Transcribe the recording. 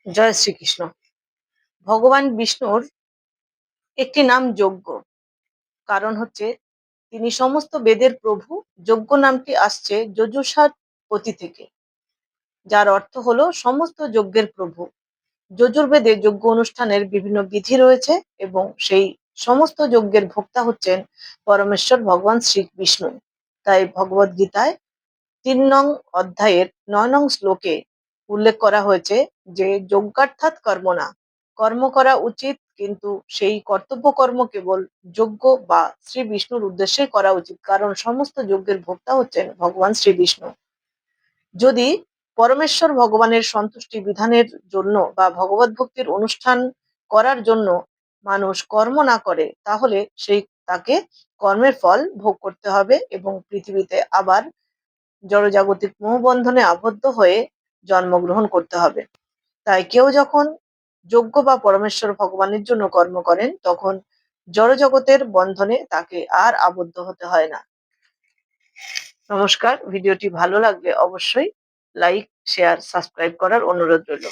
জয় শ্রীকৃষ্ণ। ভগবান বিষ্ণুর একটি নাম যজ্ঞ। কারণ হচ্ছে তিনি সমস্ত বেদের প্রভু। যজ্ঞ নামটি আসছে যজুষার পতি থেকে, যার অর্থ হলো সমস্ত যজ্ঞের প্রভু। যজুর্বেদে যজ্ঞ অনুষ্ঠানের বিভিন্ন বিধি রয়েছে এবং সেই সমস্ত যজ্ঞের ভোক্তা হচ্ছেন পরমেশ্বর ভগবান শ্রী বিষ্ণু। তাই ভগবদ গীতায় ৩ নং অধ্যায়ের ৯ নং শ্লোকে উল্লেখ করা হয়েছে যে যজ্ঞার্থাৎ কর্মণা, কর্ম করা উচিত, কিন্তু সেই কর্তব্য কর্ম কেবল যজ্ঞ বা শ্রী বিষ্ণুর উদ্দেশ্যে করা উচিত, কারণ সমস্ত যজ্ঞের ভোক্তা হচ্ছেন ভগবান শ্রী বিষ্ণু। যদি পরমেশ্বর ভগবানের সন্তুষ্টি বিধানের জন্য বা ভগবত ভক্তির অনুষ্ঠান করার জন্য মানুষ কর্ম না করে, তাহলে তাকে কর্মের ফল ভোগ করতে হবে এবং পৃথিবীতে আবার জড়জাগতিক মোহবন্ধনে আবদ্ধ হয়ে জন্মগ্রহণ করতে হবে। তাই কেউ যখন যজ্ঞ বা পরমেশ্বর ভগবানের জন্য কর্ম করেন, তখন জড়জগতের বন্ধনে তাকে আর আবদ্ধ হতে হয় না। নমস্কার। ভিডিওটি ভালো লাগলে অবশ্যই লাইক, শেয়ার, সাবস্ক্রাইব করার অনুরোধ রইল।